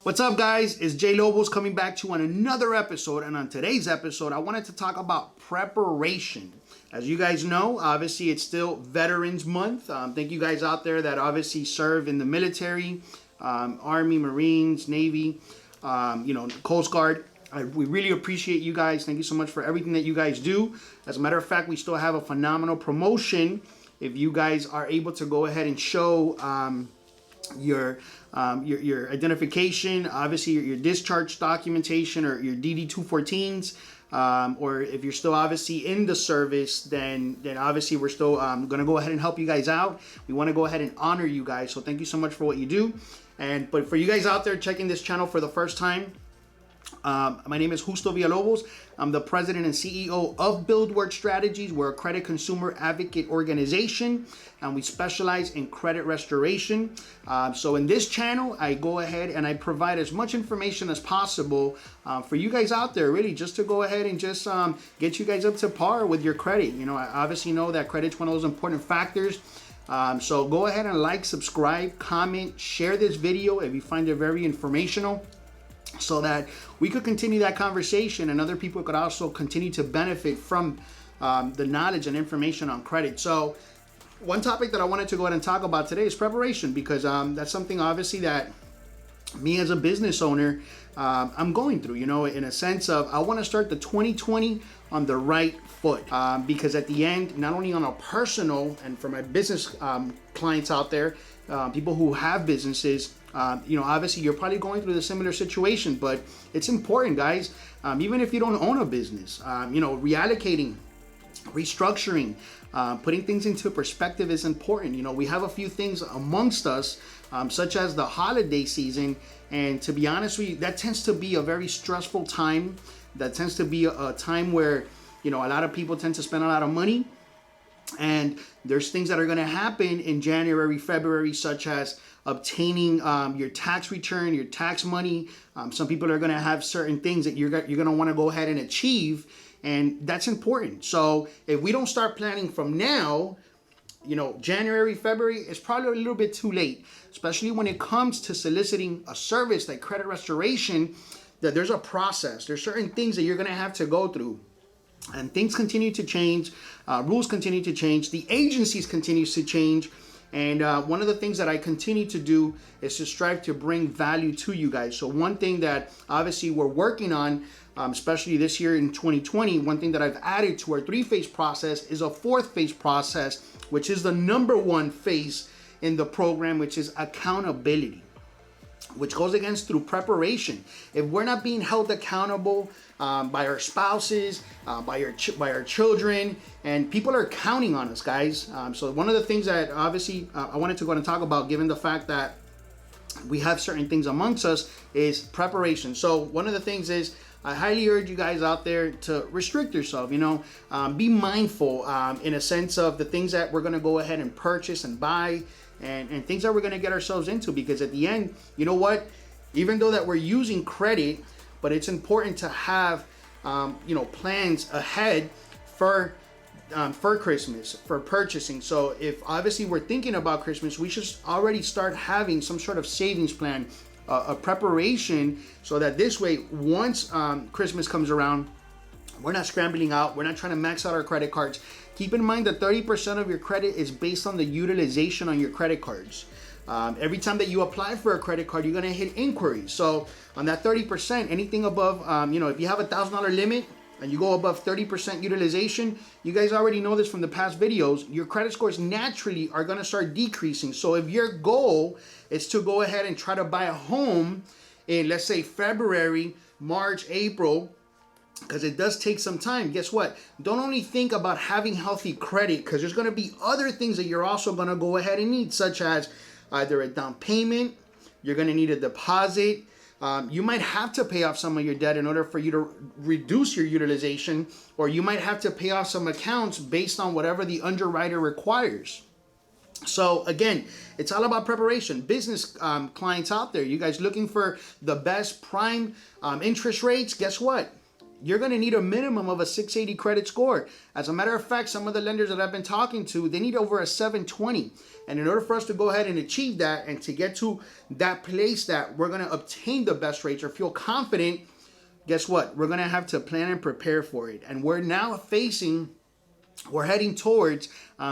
What's up, guys? It's Jay Lobos coming back to you on another episode. And on today's episode, I wanted to talk about preparation. As you guys know, obviously it's still Veterans Month. Thank you guys out there that obviously serve in the military, Army, Marines, Navy, Coast Guard. We really appreciate you guys. Thank you so much for everything that you guys do. As a matter of fact, we still have a phenomenal promotion. If you guys are able to go ahead and show your identification, obviously your discharge documentation or your DD-214s, or if you're still obviously in the service, then obviously we're still going to go ahead and help you guys out. We want to go ahead and honor you guys. So thank you so much for what you do. But for you guys out there checking this channel for the first time, my name is Justo Villalobos. I'm the president and CEO of Buildworth Strategies. We're a credit consumer advocate organization, and we specialize in credit restoration. So in this channel, I go ahead and I provide as much information as possible for you guys out there, really just to go ahead and just get you guys up to par with your credit. You know, I obviously know that credit's one of those important factors. So go ahead and like, subscribe, comment, share this video if you find it very informational, so that we could continue that conversation and other people could also continue to benefit from the knowledge and information on credit. So one topic that I wanted to go ahead and talk about today is preparation, because that's something obviously that me as a business owner, I'm going through, you know, in a sense of I want to start the 2020 on the right foot, because at the end, not only on a personal and for my business clients out there, people who have businesses, obviously you're probably going through the similar situation, but it's important, guys, even if you don't own a business, reallocating, restructuring, putting things into perspective is important. You know, we have a few things amongst us, such as the holiday season, and to be honest with you, that tends to be a very stressful time. That tends to be a time where, a lot of people tend to spend a lot of money, and there's things that are going to happen in January, February, such as obtaining your tax return, your tax money. Some people are going to have certain things that you're going to want to go ahead and achieve, and that's important. So if we don't start planning from now, January, February is probably a little bit too late, especially when it comes to soliciting a service like credit restoration. That there's a process. There's certain things that you're going to have to go through. And things continue to change, rules continue to change, the agencies continue to change. And one of the things that I continue to do is to strive to bring value to you guys. So one thing that obviously we're working on, especially this year in 2020, one thing that I've added to our 3-phase process is a 4th phase process, which is the number 1 phase in the program, which is accountability, which goes against through preparation. If we're not being held accountable by our spouses, by our children, and people are counting on us, guys. So one of the things that obviously I wanted to go and talk about, given the fact that we have certain things amongst us, is preparation. So one of the things is I highly urge you guys out there to restrict yourself, be mindful in a sense of the things that we're going to go ahead and purchase and buy, and things that we're going to get ourselves into, because at the end, you know what, even though that we're using credit, but it's important to have plans ahead for Christmas, for purchasing. So if obviously we're thinking about Christmas, we should already start having some sort of savings plan, a preparation, so that this way, once Christmas comes around, we're not scrambling out. We're not trying to max out our credit cards. Keep in mind that 30% of your credit is based on the utilization on your credit cards. Every time that you apply for a credit card, you're going to hit inquiries. So on that 30%, anything above, if you have a $1,000 limit and you go above 30% utilization, you guys already know this from the past videos, your credit scores naturally are going to start decreasing. So if your goal is to go ahead and try to buy a home in, let's say, February, March, April, because it does take some time, guess what? Don't only think about having healthy credit, because there's going to be other things that you're also going to go ahead and need, such as either a down payment, you're going to need a deposit, you might have to pay off some of your debt in order for you to reduce your utilization, or you might have to pay off some accounts based on whatever the underwriter requires. So again, it's all about preparation. Business clients out there, you guys looking for the best prime interest rates, guess what? you're going to need a minimum of a 680 credit score. As a matter of fact, some of the lenders that I've been talking to, they need over a 720. And in order for us to go ahead and achieve that and to get to that place that we're going to obtain the best rates or feel confident, guess what? We're going to have to plan and prepare for it. And we're heading towards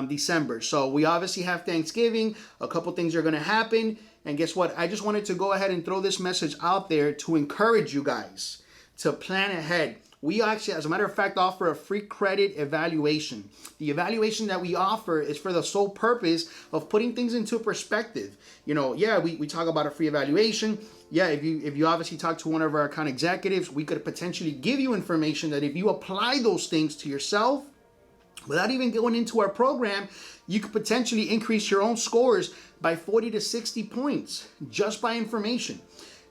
December. So we obviously have Thanksgiving. A couple things are going to happen. And guess what? I just wanted to go ahead and throw this message out there to encourage you guys to plan ahead. We actually, as a matter of fact, offer a free credit evaluation. The evaluation that we offer is for the sole purpose of putting things into perspective. You know, yeah, we talk about a free evaluation. Yeah, if you obviously talk to one of our account executives, we could potentially give you information that if you apply those things to yourself, without even going into our program, you could potentially increase your own scores by 40 to 60 points just by information.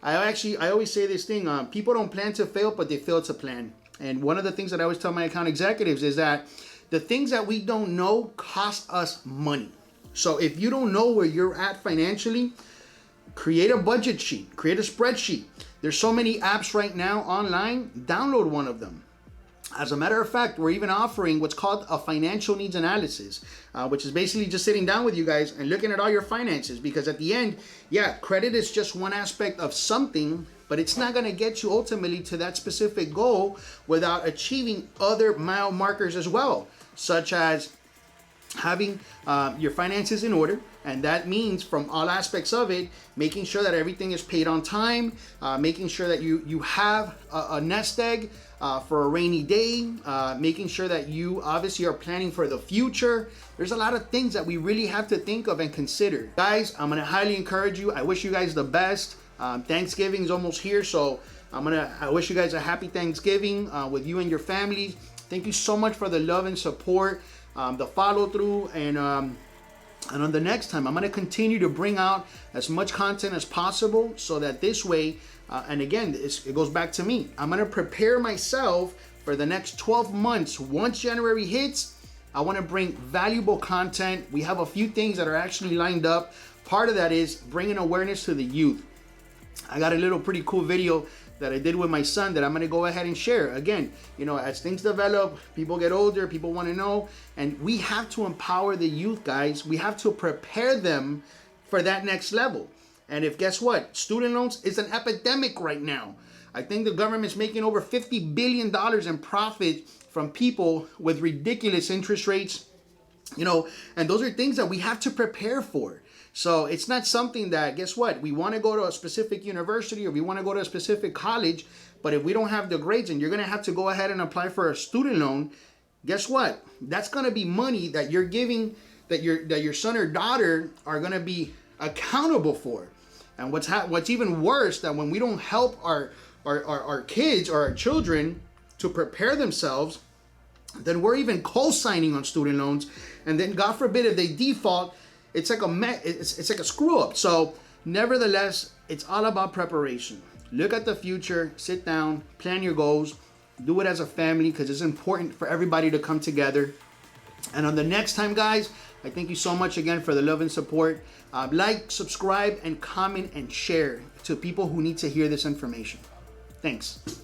I always say this thing, people don't plan to fail, but they fail to plan. And one of the things that I always tell my account executives is that the things that we don't know cost us money. So if you don't know where you're at financially, create a budget sheet, create a spreadsheet. There's so many apps right now online, download one of them. As a matter of fact, we're even offering what's called a financial needs analysis, which is basically just sitting down with you guys and looking at all your finances. Because at the end, yeah, credit is just one aspect of something, but it's not going to get you ultimately to that specific goal without achieving other mile markers as well, such as having your finances in order. And that means from all aspects of it, making sure that everything is paid on time, making sure that you have a nest egg for a rainy day, making sure that you obviously are planning for the future. There's a lot of things that we really have to think of and consider. Guys, I'm gonna highly encourage you. I wish you guys the best. Thanksgiving is almost here, so I wish you guys a happy Thanksgiving with you and your families. Thank you so much for the love and support, the follow through, and on the next time, I'm going to continue to bring out as much content as possible so that this way, and again, it goes back to me. I'm going to prepare myself for the next 12 months. Once January hits, I want to bring valuable content. We have a few things that are actually lined up. Part of that is bringing awareness to the youth. I got a little pretty cool video that I did with my son that I'm going to go ahead and share. Again, you know, as things develop, people get older, people want to know, and we have to empower the youth, guys. We have to prepare them for that next level. And if, guess what? Student loans is an epidemic right now. I think the government's making over $50 billion in profit from people with ridiculous interest rates, you know, and those are things that we have to prepare for. So it's not something that, guess what, we want to go to a specific university or we want to go to a specific college, but if we don't have the grades and you're going to have to go ahead and apply for a student loan, guess what? That's going to be money that you're giving, that your son or daughter are going to be accountable for. And what's even worse, that when we don't help our kids or our children to prepare themselves, then we're even co-signing on student loans. And then God forbid if they default, it's like a screw up. So nevertheless, it's all about preparation. Look at the future, sit down, plan your goals, do it as a family because it's important for everybody to come together. And on the next time, guys, I thank you so much again for the love and support. Like, subscribe, and comment and share to people who need to hear this information. Thanks.